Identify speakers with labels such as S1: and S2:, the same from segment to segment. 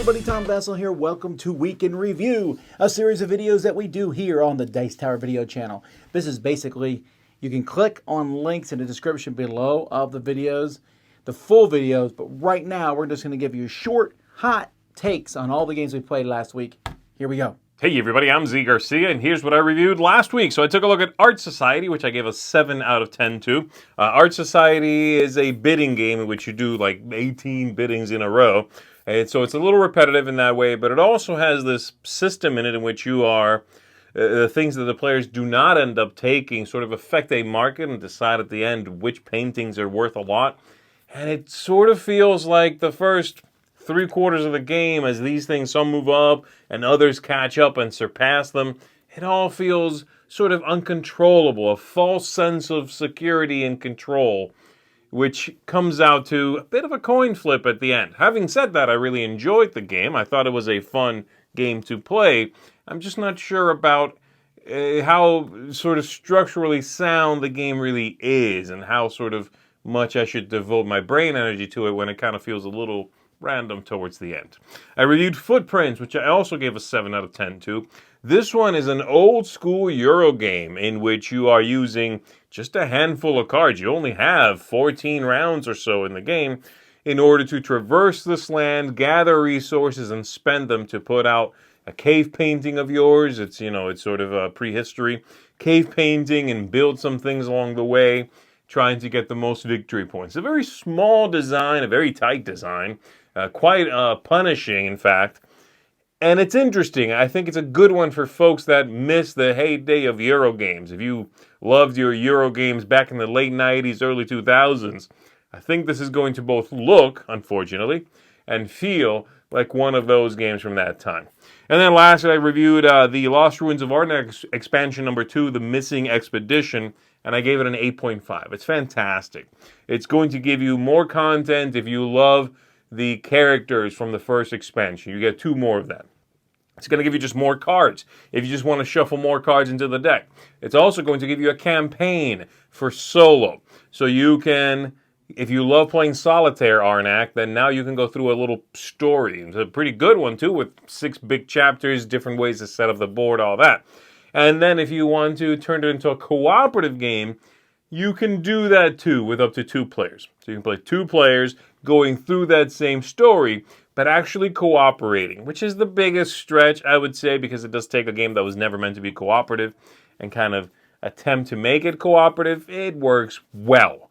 S1: everybody, Tom Vessel here. Welcome to Week in Review, a series of videos that we do here on the Dice Tower video channel. This is basically, you can click on links in the description below of the videos, the full videos, but right now we're just going to give you short, hot takes on all the games we played last week. Here we go.
S2: Hey everybody, I'm Garcia, and here's what I reviewed last week. So I took a look at Art Society, which I gave a 7 out of 10 to. Art Society is a bidding game in which you do like 18 biddings in a row. And so it's a little repetitive in that way, but it also has this system in it in which you are, the things that the players do not end up taking sort of affect a market and decide at the end which paintings are worth a lot. And it sort of feels like the first 3/4 of the game, as these things, some move up and others catch up and surpass them, it all feels sort of uncontrollable, a false sense of security and control, which comes out to a bit of a coin flip at the end. Having said that, I really enjoyed the game. I thought it was a fun game to play. I'm just not sure about how sort of structurally sound the game really is and how sort of much I should devote my brain energy to it when it kind of feels a little random towards the end. I reviewed Footprints, which I also gave a 7 out of 10 to. This one is an old school Euro game in which you are using just a handful of cards. You only have 14 rounds or so in the game in order to traverse this land, gather resources, and spend them to put out a cave painting of yours. It's, it's sort of a prehistory cave painting, and build some things along the way, trying to get the most victory points. A very small design, a very tight design, quite punishing, in fact. And it's interesting. I think it's a good one for folks that miss the heyday of Euro games. If you loved your Euro games back in the late 90s, early 2000s, I think this is going to both look, unfortunately, and feel like one of those games from that time. And then lastly, I reviewed the Lost Ruins of Arnak expansion number 2, The Missing Expedition, and I gave it an 8.5. It's fantastic. It's going to give you more content if you love the characters from the first expansion. You get 2 more of that. It's going to give you just more cards if you just want to shuffle more cards into the deck. It's also going to give you a campaign for solo. So you can, if you love playing solitaire Arnak, then now you can go through a little story. It's a pretty good one too, with 6 big chapters, different ways to set up the board, all that. And then if you want to turn it into a cooperative game, you can do that too with up to 2 players. So you can play 2 players going through that same story, but actually cooperating, which is the biggest stretch, I would say, because it does take a game that was never meant to be cooperative and kind of attempt to make it cooperative. It works well.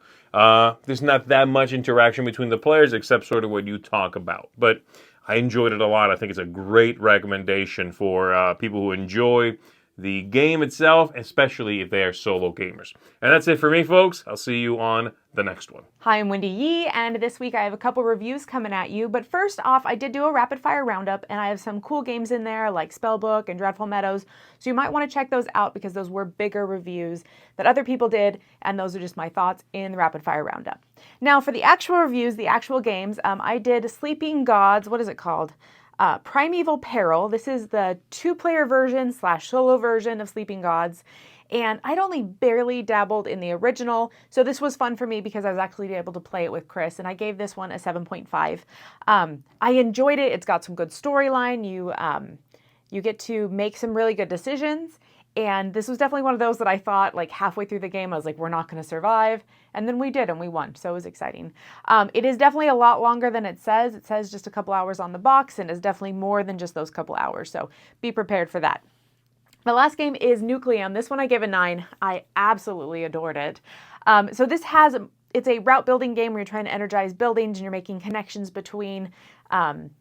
S2: There's not that much interaction between the players except sort of what you talk about. But I enjoyed it a lot. I think it's a great recommendation for people who enjoy the game itself, especially if they are solo gamers. And that's it for me, folks. I'll see you on the next one.
S3: Hi, I'm Wendy Yee, and this week I have a couple reviews coming at you. But first off, I did do a rapid fire roundup, and I have some cool games in there like Spellbook and Dreadful Meadows. So you might want to check those out because those were bigger reviews that other people did, and those are just my thoughts in the rapid fire roundup. Now for the actual reviews, the actual games, I did Sleeping Gods, what is it called? Primeval Peril. This is the 2-player version / solo version of Sleeping Gods. And I'd only barely dabbled in the original, so this was fun for me because I was actually able to play it with Chris, and I gave this one a 7.5. I enjoyed it. It's got some good storyline. You get to make some really good decisions, and this was definitely one of those that I thought, like, halfway through the game, I was like, we're not going to survive, and then we did, and we won, so it was exciting. It is definitely a lot longer than it says. It says just a couple hours on the box, and is definitely more than just those couple hours, so be prepared for that. The last game is Nucleum. This one I gave a 9. I absolutely adored it. So this it's a route building game where you're trying to energize buildings and you're making connections between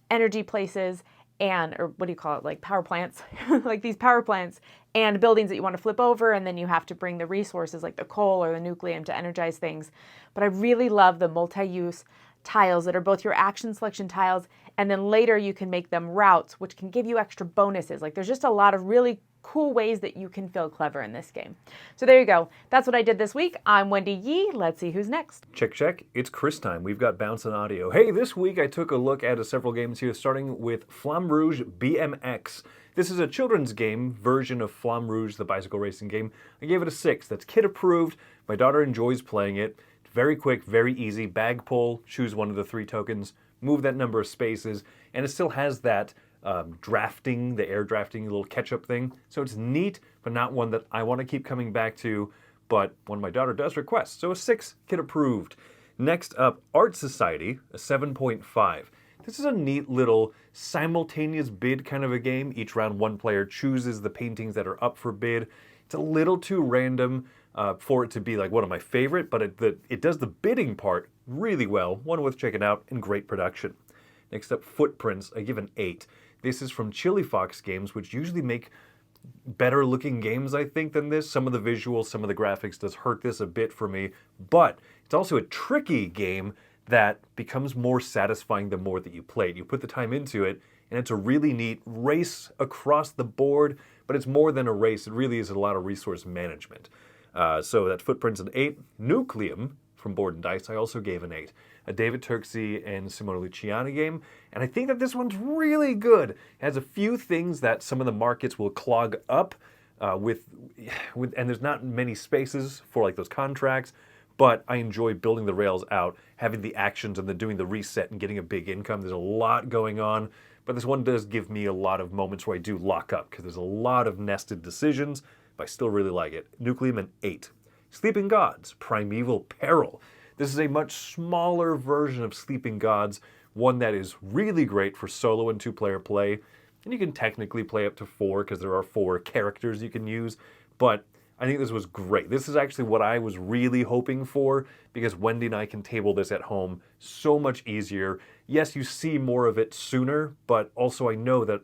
S3: energy places and, or what do you call it, like power plants, like these power plants and buildings that you want to flip over, and then you have to bring the resources like the coal or the nucleum to energize things. But I really love the multi-use tiles that are both your action selection tiles, and then later you can make them routes, which can give you extra bonuses. Like there's just a lot of really cool ways that you can feel clever in this game. So there you go. That's what I did this week. I'm Wendy Yee. Let's see who's next.
S4: Check, check. It's Chris time. We've got Bouncing Audio. Hey, this week I took a look at several games here, starting with Flamme Rouge BMX. This is a children's game version of Flamme Rouge, the bicycle racing game. I gave it a 6. That's kid approved. My daughter enjoys playing it. Very quick, very easy. Bag pull, choose one of the 3 tokens, move that number of spaces, and it still has that drafting, the air drafting little catch-up thing. So it's neat, but not one that I want to keep coming back to, but one my daughter does request. So a 6, kid approved. Next up, Art Society, a 7.5. This is a neat little simultaneous bid kind of a game. Each round, one player chooses the paintings that are up for bid. It's a little too random for it to be like one of my favorite, but it does the bidding part really well. One worth checking out, and great production. Next up, Footprints. I give an 8. This is from Chili Fox Games, which usually make better looking games, I think, than this. Some of the visuals, some of the graphics does hurt this a bit for me, but it's also a tricky game that becomes more satisfying the more that you play it. You put the time into it, and it's a really neat race across the board, but it's more than a race. It really is a lot of resource management. So that Footprints an 8. Nucleum from Board and Dice, I also gave an 8. A David Turksey and Simone Luciani game, and I think that this one's really good. It has a few things that some of the markets will clog up with, and there's not many spaces for like those contracts, but I enjoy building the rails out, having the actions and then doing the reset and getting a big income. There's a lot going on, but this one does give me a lot of moments where I do lock up because there's a lot of nested decisions, but I still really like it. Nucleum an 8. Sleeping Gods, Primeval Peril. This is a much smaller version of Sleeping Gods, one that is really great for solo and 2-player play. And you can technically play up to 4 because there are 4 characters you can use, but I think this was great. This is actually what I was really hoping for because Wendy and I can table this at home so much easier. Yes, you see more of it sooner, but also I know that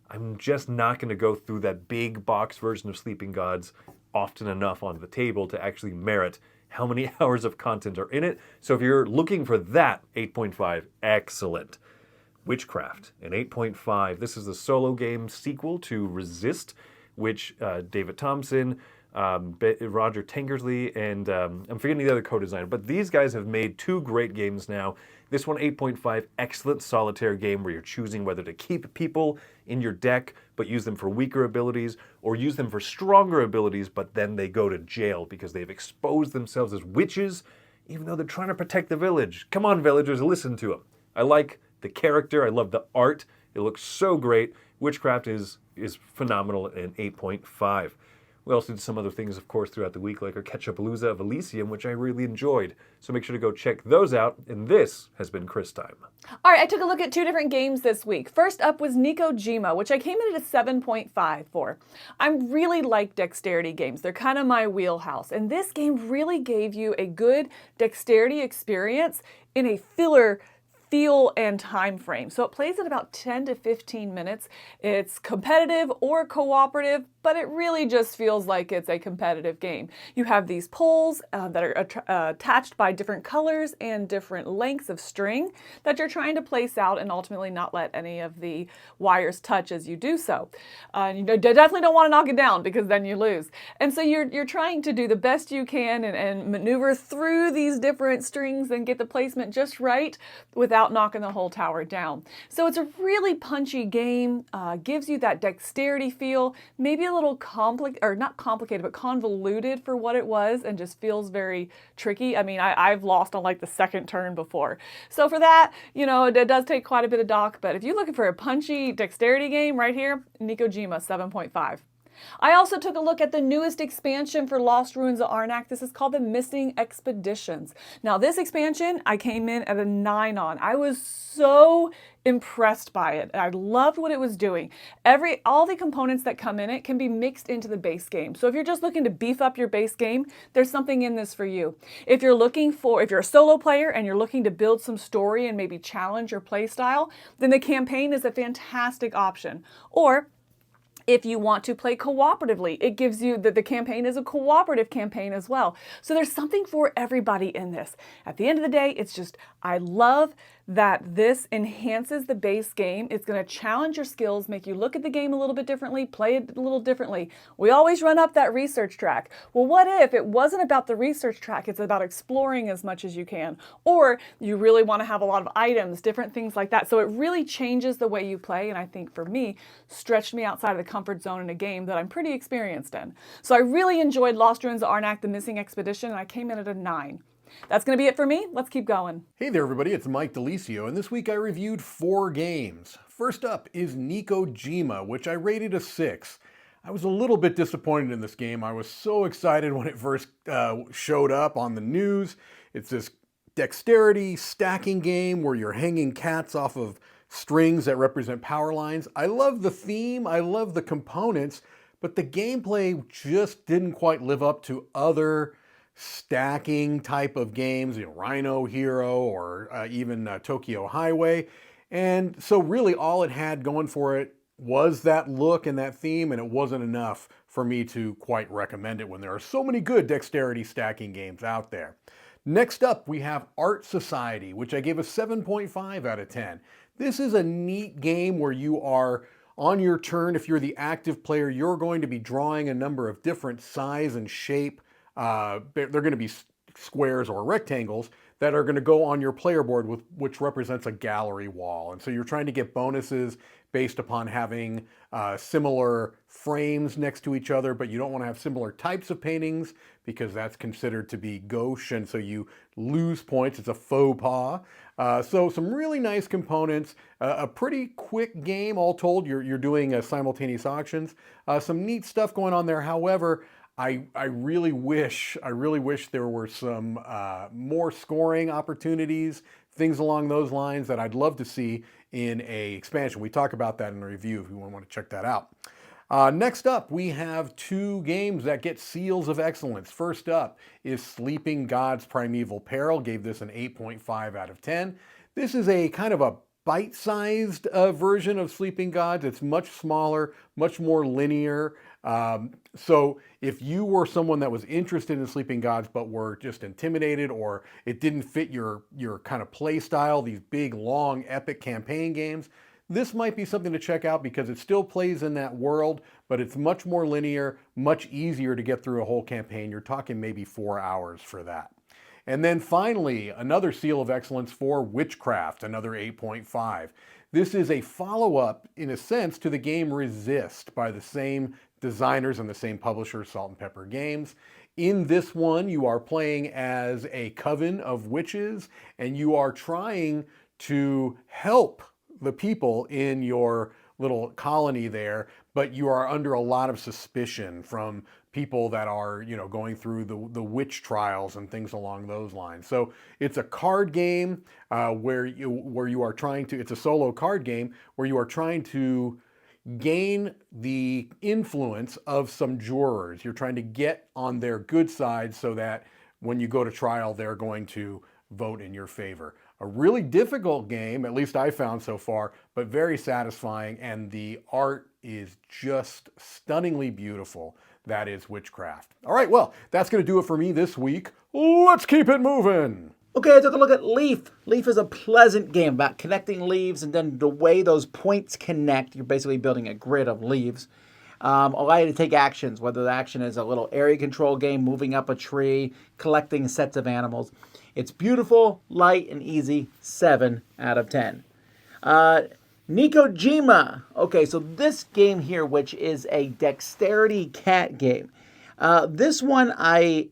S4: I'm just not going to go through that big box version of Sleeping Gods often enough on the table to actually merit how many hours of content are in it. So if you're looking for that, 8.5, excellent. Witchcraft, an 8.5. This is the solo game sequel to Resist, which David Thompson, Roger Tankersley, and I'm forgetting the other co-designer, but these guys have made 2 great games now. This one, 8.5, excellent solitaire game where you're choosing whether to keep people in your deck but use them for weaker abilities, or use them for stronger abilities but then they go to jail because they've exposed themselves as witches even though they're trying to protect the village. Come on, villagers, listen to them. I like the character. I love the art. It looks so great. Witchcraft is phenomenal, and 8.5. We also did some other things, of course, throughout the week, like our Ketchupalooza of Elysium, which I really enjoyed. So make sure to go check those out. And this has been Chris Time.
S5: All right, I took a look at 2 different games this week. First up was Nekojima, which I came in at a 7.5 for. I really like dexterity games. They're kind of my wheelhouse. And this game really gave you a good dexterity experience in a filler feel and time frame. So it plays at about 10 to 15 minutes. It's competitive or cooperative, but it really just feels like it's a competitive game. You have these poles that are attached by different colors and different lengths of string that you're trying to place out and ultimately not let any of the wires touch as you do so. You definitely don't want to knock it down because then you lose. And so you're trying to do the best you can and maneuver through these different strings and get the placement just right without knocking the whole tower down. So it's a really punchy game, gives you that dexterity feel, maybe a little not complicated, but convoluted for what it was, and just feels very tricky. I mean, I've lost on like the second turn before. So for that, it does take quite a bit of dock, but if you're looking for a punchy dexterity game right here, Nekojima 7.5. I also took a look at the newest expansion for Lost Ruins of Arnak. This is called the Missing Expeditions. Now this expansion I came in at a 9 on. I was so impressed by it. I loved what it was doing. All the components that come in it can be mixed into the base game. So if you're just looking to beef up your base game, there's something in this for you. If you're a solo player and you're looking to build some story and maybe challenge your play style, then the campaign is a fantastic option. Or if you want to play cooperatively, it gives you the campaign is a cooperative campaign as well. So there's something for everybody in this. At the end of the day, it's just, I love that this enhances the base game. It's going to challenge your skills, make you look at the game a little bit differently, play it a little differently. We always run up that research track. Well, what if it wasn't about the research track? It's about exploring as much as you can. Or you really want to have a lot of items, different things like that. So it really changes the way you play, and I think for me, stretched me outside of the comfort zone in a game that I'm pretty experienced in. So I really enjoyed Lost Ruins of Arnak, The Missing Expedition, and I came in at a 9. That's going to be it for me. Let's keep going.
S6: Hey there everybody, it's Mike Delisio, and this week I reviewed 4 games. First up is Nekojima, which I rated a 6. I was a little bit disappointed in this game. I was so excited when it first showed up on the news. It's this dexterity stacking game where you're hanging cats off of strings that represent power lines. I love the theme, I love the components, but the gameplay just didn't quite live up to other stacking type of games, Rhino Hero or even Tokyo Highway. And so really all it had going for it was that look and that theme, and it wasn't enough for me to quite recommend it when there are so many good dexterity stacking games out there. Next up, we have Art Society, which I gave a 7.5 out of 10. This is a neat game where you are on your turn. If you're the active player, you're going to be drawing a number of different size and shape. They're going to be squares or rectangles that are going to go on your player board, which represents a gallery wall. And so you're trying to get bonuses based upon having similar frames next to each other, but you don't want to have similar types of paintings because that's considered to be gauche, and so you lose points. It's a faux pas. So some really nice components, a pretty quick game all told. You're doing simultaneous auctions. Some neat stuff going on there. However, I really wish there were some more scoring opportunities, things along those lines that I'd love to see in a expansion. We talk about that in the review if you want to check that out. Next up, we have 2 games that get seals of excellence. First up is Sleeping Gods Primeval. Peril gave this an 8.5 out of 10. This is a kind of a bite-sized version of Sleeping Gods. It's much smaller, much more linear. So if you were someone that was interested in Sleeping Gods but were just intimidated, or it didn't fit your kind of play style, these big, long, epic campaign games, this might be something to check out because it still plays in that world, but it's much more linear, much easier to get through a whole campaign. You're talking maybe 4 hours for that. And then finally, another seal of excellence for Witchcraft, another 8.5. This is a follow-up, in a sense, to the game Resist by the same designers and the same publisher, Salt and Pepper Games. In this one, you are playing as a coven of witches, and you are trying to help the people in your little colony there, but you are under a lot of suspicion from people that are, going through the witch trials and things along those lines. So it's a card game where you are trying to, it's a solo card game where you are trying to gain the influence of some jurors. You're trying to get on their good side so that when you go to trial, they're going to vote in your favor. A really difficult game, at least I found so far, but very satisfying, and the art is just stunningly beautiful. That is Witchcraft. All right, well, that's going to do it for me this week. Let's keep it moving.
S1: Okay, I took a look at Leaf. Leaf is a pleasant game about connecting leaves, and then the way those points connect, you're basically building a grid of leaves. Allow you to take actions, whether the action is a little area control game, moving up a tree, collecting sets of animals. It's beautiful, light, and easy. 7 out of 10. Nekojima. Okay, so this game here, which is a dexterity cat game. This one, I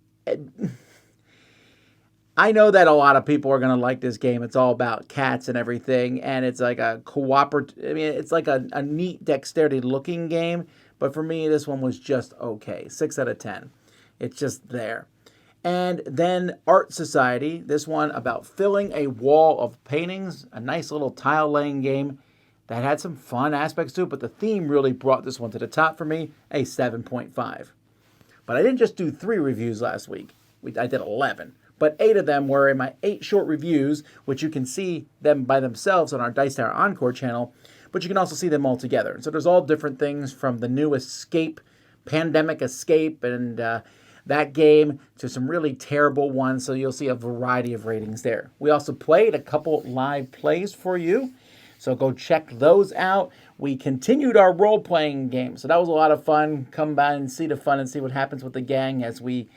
S1: know that a lot of people are going to like this game. It's all about cats and everything, and it's like a cooperative, it's like a neat dexterity looking game, but for me, this one was just okay. 6 out of 10. It's just there. And then Art Society, this one about filling a wall of paintings, a nice little tile laying game that had some fun aspects to it, but the theme really brought this one to the top for me, a 7.5. But I didn't just do 3 reviews last week. I did 11. But 8 of them were in my 8 short reviews, which you can see them by themselves on our Dice Tower Encore channel, but you can also see them all together. And so there's all different things from the new Escape, Pandemic Escape, and that game to some really terrible ones, so you'll see a variety of ratings there. We also played a couple live plays for you, so go check those out. We continued our role-playing game, so that was a lot of fun. Come by and see the fun and see what happens with the gang as we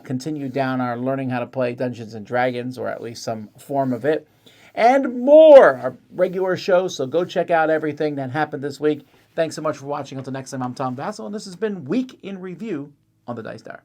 S1: continue down our learning how to play Dungeons & Dragons, or at least some form of it. And more, our regular shows, so go check out everything that happened this week. Thanks so much for watching. Until next time, I'm Tom Vassell, and this has been Week in Review on the Dice Tower.